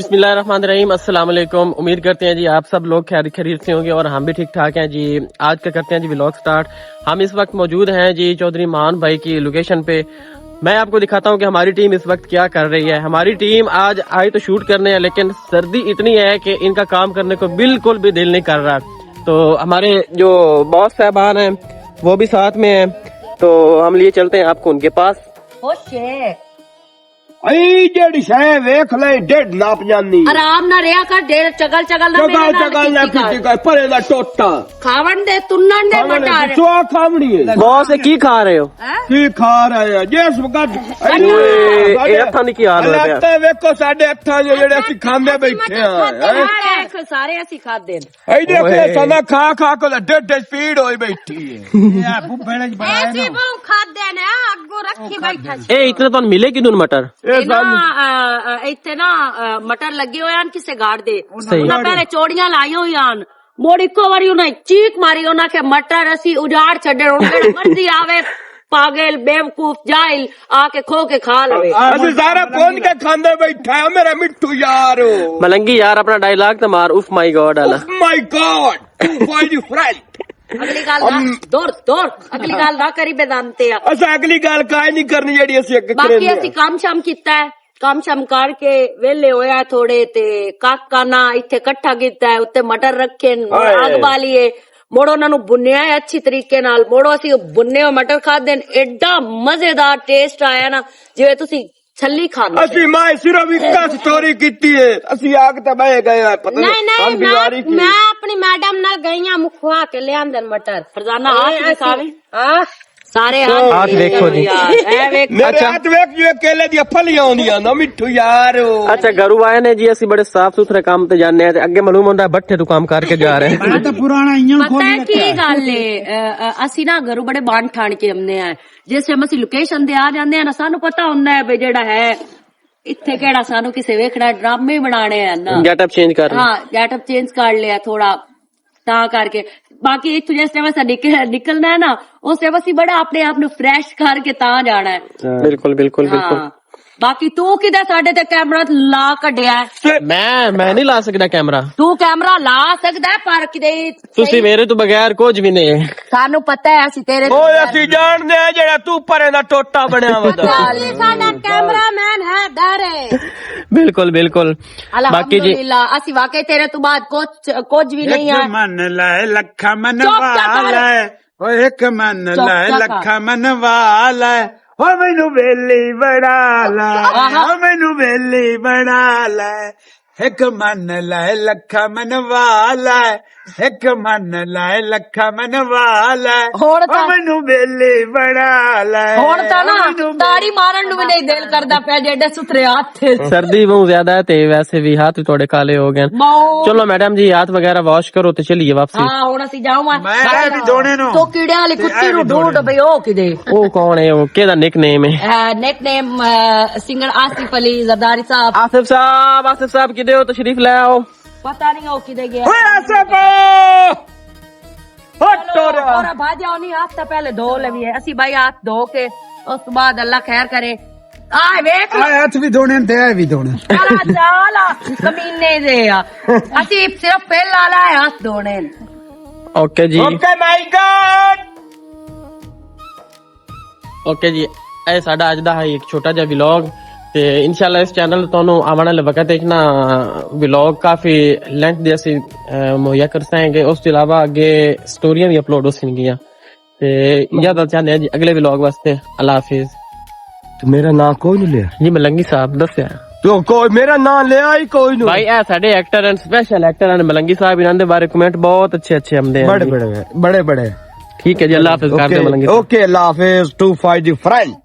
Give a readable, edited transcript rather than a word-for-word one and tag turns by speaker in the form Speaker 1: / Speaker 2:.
Speaker 1: बिस्मिल्लाहिर्रहमानिर्रहीम, अस्सलाम वालेकुम। उम्मीद करते हैं जी आप सब लोग खैरियत से होंगे और हम भी ठीक ठाक हैं जी। आज का करते हैं जी व्लॉग स्टार्ट। हम इस वक्त मौजूद हैं जी चौधरी मान भाई की लोकेशन पे। मैं आपको दिखाता हूं कि हमारी टीम इस वक्त क्या कर रही है। हमारी टीम आज आई तो शूट करने है, लेकिन सर्दी इतनी है कि इनका काम करने को बिल्कुल भी दिल नहीं कर रहा। तो हमारे जो बॉस साहबान हैं वो भी साथ में है, तो हम लिए चलते हैं आपको उनके पास।
Speaker 2: जेड़ी शय वेख ले डेढ़ नाप जानी
Speaker 3: आराम ना रेया कर डेढ़ चगल चगल ना
Speaker 2: चगल ना पीती कर परे दा टोटा
Speaker 3: खावन दे तुन्नन दे मटार
Speaker 2: तो खावनी है
Speaker 1: बॉस की खा रहे हो?
Speaker 2: की खा रहे हैं जिस वक्त
Speaker 1: ਇਹ ਹੱਥਾਂ ਦੀ ਕੀ ਹਾਲ ਹੋਇਆ ਪਿਆ?
Speaker 2: ਤੇ ਵੇਖੋ ਸਾਡੇ ਹੱਥਾਂ ਜਿਹੜੇ ਅਸੀਂ ਖਾਂਦੇ ਬੈਠੇ ਆ
Speaker 3: ਸਾਰੇ ਅਸੀਂ ਖਾਦੇ
Speaker 2: ਐ ਦੇਖੋ ਸਨਾ ਖਾ ਖਾ ਕੇ ਡੇਢ ਸਪੀਡ ਹੋਈ ਬੈਠੀ ਹੈ ਇਹ ਬੁੱਬੜੇ ਚ ਬਣਾਇਆ
Speaker 3: ਐਸੀ ਬਹੁ ਖਾਦੇ ਨੇ ਅੱਗੋ ਰੱਖੀ ਬੈਠਾ
Speaker 1: ਇਹ ਇਤਨੇ ਤੁਹਾਨੂੰ ਮਿਲੇ ਕਿਦੋਂ ਮਟਰ?
Speaker 3: ਇੱਥੇ ਨਾ ਮਟਰ ਲੱਗੇ ਹੋਏ ਹਨ ਕਿਸੇ ਗਾੜ ਦੇ ਉਹਨਾਂ ਪਹਿਲੇ ਚੋੜੀਆਂ ਲਾਈਆਂ ਹੋਈਆਂ ਹਨ। ਮੋੜ ਇੱਕੋ ਵਾਰੀ ਉਹਨਾਂ ਚੀਕ ਮਾਰੀ ਉਹਨਾਂ ਕੇ ਮਟਰ ਅਸੀਂ ਉਜਾੜ ਛੱਡੇ ਹੁਣ ਜਿਹੜਾ ਮਰਜ਼ੀ ਆਵੇ पागल बेवकूफ जाहिल आके खो के खा लवे।
Speaker 2: ਅਸੀਂ ਸਾਰਾ ਪਹੁੰਚ ਕੇ ਖਾਂਦੇ ਬੈਠਾ ਆ ਮੇਰਾ ਮਿੱਠੂ ਯਾਰ।
Speaker 1: मलंगी यार अपना डायलॉग तो मार। उफ माय गॉड आला
Speaker 2: माय गॉड माय फ्रेंड।
Speaker 3: अगली गाल ना दौड़ अगली गाल ना करी बेदानते आ।
Speaker 2: असा अगली गाल काहे नहीं करनी जेड़ी ਅਸੀਂ ਅੱਗੇ
Speaker 3: बाकी
Speaker 2: करेंगे।
Speaker 3: ਅਸੀਂ ਕੰਮ ਸ਼ਮ ਕੀਤਾ ਹੈ, ਕੰਮ ਸ਼ਮ ਕਰਕੇ ਵੇਲੇ ਹੋਇਆ ਥੋੜੇ ਤੇ ਕਾਕਾ ਨਾ ਇੱਥੇ ਇਕੱਠਾ ਕੀਤਾ ਹੈ, ਉੱਤੇ ਮਟਰ ਰੱਖੇ ਅੱਗ ਬਾਲੀਏ ਮੋੜੋ ਉਹਨਾਂ ਨੂੰ ਬੁੰਨਿਆ ਹੈ ਅੱਛੀ ਤਰੀਕੇ ਨਾਲ। ਮੋੜੋ ਅਸੀਂ ਬੁੰਨੇ ਹੋਏ ਮਟਰ ਖਾਦੇ ਨੇ, ਐਡਾ ਮਜ਼ੇਦਾਰ ਟੇਸਟ ਆਇਆ ਨਾ ਜਿਵੇਂ ਤੁਸੀਂ ਛੱਲੀ ਖਾਂਦੇ।
Speaker 2: ਅਸੀਂ ਮੈਂ ਸਿਰਫ ਇੱਕ ਸਟੋਰੀ ਕੀਤੀ ਹੈ, ਅਸੀਂ ਆਗ ਤਾਂ ਬਹਿ ਗਏ ਆ ਪਤਾ
Speaker 3: ਨਹੀਂ ਮੈਂ ਆਪਣੀ ਮੈਡਮ ਨਾਲ ਗਈਆਂ ਮੁਖਵਾ ਕੇ ਲਿਆਂਦੇ ਮਟਰ ਫਰਜ਼ਾਨਾ ਹੱਥ ਦਿਖਾਵੇ ਸਾਰੇ
Speaker 1: हाथ देखो जी।
Speaker 2: ਮੇਰੇ ਹੱਥ ਵੇਖ ਜਿਵੇਂ ਕੇਲੇ ਦੀਆਂ ਫਲੀਆਂ ਆਉਂਦੀਆਂ ਨਾ ਮਿੱਠੂ ਯਾਰ।
Speaker 1: अच्छा घरू आए ने जी ਅਸੀਂ बड़े साफ सुथरे काम ਤੇ ਜਾਂਦੇ ਆ ਤੇ ਅੱਗੇ ਮਾਲੂਮ ਹੁੰਦਾ ਭੱਠੇ ਤੋਂ ਕੰਮ ਕਰਕੇ ਜਾ ਰਹੇ ਹਾਂ।
Speaker 2: ਤਾਂ ਪੁਰਾਣਾ ਇਆਂ
Speaker 3: ਪਤਾ ਹੈ ਕੀ ਗੱਲ ਏ ਅਸੀਂ ਨਾ ਘਰੋਂ ਬੜੇ ਬਾਣ ਠਾਣ ਕੇ ਆਉਂਦੇ ਆ। ਜਿਸ ਟਾਈਮ ਅਸੀਂ ਲੋਕੇਸ਼ਨ ਤੇ ਆ ਜਾਂਦੇ ਆ ਨਾ ਸਾਨੂੰ ਪਤਾ ਹੁੰਦਾ ਹੈ ਵੀ ਜਿਹੜਾ ਹੈ ਇੱਥੇ ਕਿਹੜਾ ਸਾਨੂੰ ਕਿਸੇ ਵੇਖਣਾ ਡਰਾਮੇ ਬਣਾਣੇ ਆ ਨਾ।
Speaker 1: ਗੈਟਅਪ ਚੇਂਜ ਕਰ
Speaker 3: ਹਾਂ ਗੈਟਅਪ ਚੇਂਜ ਕਰ ਲਿਆ ਥੋੜਾ ਤਾਂ ਕਰਕੇ। ਬਾਕੀ ਇੱਥੋਂ ਜਿਸ ਟਾਈਮ ਅਸਾਂ ਨਿਕਲਣਾ ਹੈ ਨਾ ਉਸ ਟਾਈਮ ਅਸੀਂ ਬੜਾ ਆਪਣੇ ਆਪ ਨੂੰ ਫਰੈਸ਼ ਕਰਕੇ ਤਾਂ ਜਾਣਾ ਹੈ।
Speaker 1: ਬਿਲਕੁਲ ਬਿਲकुल ਬਿਲकुल।
Speaker 3: ਬਾਕੀ ਤੂੰ ਕਿਦਾ ਸਾਡੇ ਤੇ ਕੈਮਰਾ ਲਾ ਕੱਢਿਆ?
Speaker 1: ਮੈਂ ਨਹੀਂ ਲਾ ਸਕਦਾ ਕੈਮਰਾ।
Speaker 3: ਤੂੰ ਕੈਮਰਾ ਲਾ ਸਕਦਾ ਪਰ ਕਿਤੇ
Speaker 1: ਤੁਸੀਂ ਮੇਰੇ ਤੋਂ ਬਗੈਰ ਕੁਝ ਵੀ ਨਹੀਂ ਹੈ।
Speaker 3: ਸਾਨੂੰ ਪਤਾ ਹੈ ਅਸੀਂ ਤੇਰੇ
Speaker 2: ਓਏ ਅਸੀਂ ਜਾਣਦੇ ਆ ਜਿਹੜਾ ਤੂੰ ਪਰੇ ਦਾ ਟੋਟਾ ਬਣਿਆ ਵਾ।
Speaker 3: ਸਾਡਾ ਕੈਮਰਾਮੈਨ ਹੈ ਡਰੇ।
Speaker 1: ਬਿਲकुल ਬਿਲकुल। ਬਾਕੀ ਜੀ
Speaker 3: ਅਸੀਂ ਵਾਕਈ ਤੇਰੇ ਤੋਂ ਬਾਅਦ ਕੁਝ ਵੀ ਨਹੀਂ ਹੈ।
Speaker 4: मन लाए लखा मन वाला ओ एक मन लाए लखा मन वाला हो मैनू वेली बना ला हो मैनू वेली बना ला एक मन लाए लखा मन वाला एक मन लाए लखा मन वाला हो मैनू वेली बना ला।
Speaker 3: ਹੁਣ ਤਾਂ ਨਾ ਤਾੜੀ ਮਾਰਨ ਨੂੰ ਵੀ ਨਹੀਂ ਦਿਲ ਕਰਦਾ ਪਿਆ ਜਿਹੜੇ ਸੁਥਰੇ ਹੱਥ।
Speaker 1: सर्दी बहुत ज्यादा है ते वैसे भी हाथ थोड़े काले हो गए। चलो मैडम जी हाथ वगैरह वॉश करो तो चलिए वापसी।
Speaker 3: ਹਾਂ ਹੁਣ ਅਸੀਂ ਜਾਵਾਂ
Speaker 4: मैं भी दोने नो
Speaker 3: ਤੋ ਕੀੜਿਆਂ ਵਾਲੀ ਕੁੱਤੀ ਨੂੰ ਢੂੰਡ ਬਈ ਉਹ ਕਿਦੇ
Speaker 1: वो कौन है? वो केदा निकनेम है?
Speaker 3: निकनेम सिंगर आसिफ अली जरदारी साहब।
Speaker 1: आसिफ साहब किदे हो? तशरीफ ले आओ।
Speaker 3: पता नहीं वो किधर गया।
Speaker 2: ਓਏ ਆਸਫ ਹਟੋ ਰੇ।
Speaker 3: और भाजा नहीं हाथ तो पहले धो लवी है ਅਸੀਂ भाई हाथ धो के उस बाद अल्लाह खैर करे। आ वेख
Speaker 4: हाथ भी धोने ते भी धोने
Speaker 3: सारा चाला कमीने दे ਅਸੀਂ सिर्फ पहला ला हाथ धोने।
Speaker 1: ओके जी
Speaker 2: ਓਕੇ ਮਾਈ ਗॉड।
Speaker 1: ओके जी ਇਹ ਸਾਡਾ ਅੱਜ ਦਾ ਹੈ ਇੱਕ ਛੋਟਾ ਜਿਹਾ ਵਲੌਗ ਤੇ ਇਨਸ਼ਾਅੱਲਾ ਇਸ ਚੈਨਲ ਤੇ ਤੁਹਾਨੂੰ ਆਉਣ ਵਾਲੇ ਵਕਤ ਵਿੱਚ ਨਾ ਵਲੌਗ ਕਾਫੀ ਲੈਂਥ ਦੇ ਅਸੀਂ ਮੁਹੱਈਆ ਕਰ ਸਕਾਂਗੇ। ਉਸ ਤੋਂ ਇਲਾਵਾ ਅੱਗੇ ਸਟੋਰੀਆਂ ਵੀ ਅਪਲੋਡ ਹੋ ਸਕਣਗੀਆਂ ਤੇ ਜ਼ਿਆਦਾ ਚਾਹੁੰਦੇ ਹਾਂ ਜੀ ਅਗਲੇ ਵਲੌਗ ਵਾਸਤੇ। ਅੱਲਾ ਹਾਫਿਜ਼।
Speaker 2: ਤੇ ਮੇਰਾ ਨਾਂ ਕੋਈ ਨਹੀਂ ਲਿਆ
Speaker 1: ਜੀ ਮਲੰਗੀ ਸਾਹਿਬ ਦੱਸਿਆ
Speaker 2: ਤੂੰ ਕੋਈ ਮੇਰਾ ਨਾਂ ਲਿਆ ਹੀ ਕੋਈ ਨਹੀਂ।
Speaker 1: ਭਾਈ ਇਹ ਸਾਡੇ ਐਕਟਰ ਐਂਡ ਸਪੈਸ਼ਲ ਐਕਟਰ ਹਨ ਮਲੰਗੀ ਸਾਹਿਬ। ਇਹਨਾਂ ਦੇ ਬਾਰੇ ਕਮੈਂਟ ਬਹੁਤ ਅੱਛੇ ਆਉਂਦੇ ਹਨ।
Speaker 2: ਬੜੇ
Speaker 1: ਠੀਕ ਹੈ ਜੀ ਅੱਲਾ ਹਾਫਿਜ਼ ਕਰਦੇ ਮਲੰਗੀ।
Speaker 2: ਓਕੇ ਅੱਲਾ ਹਾਫਿਜ਼ ਟੂ ਫਾਈਟ ਯੂ ਫਰੈਂਡ।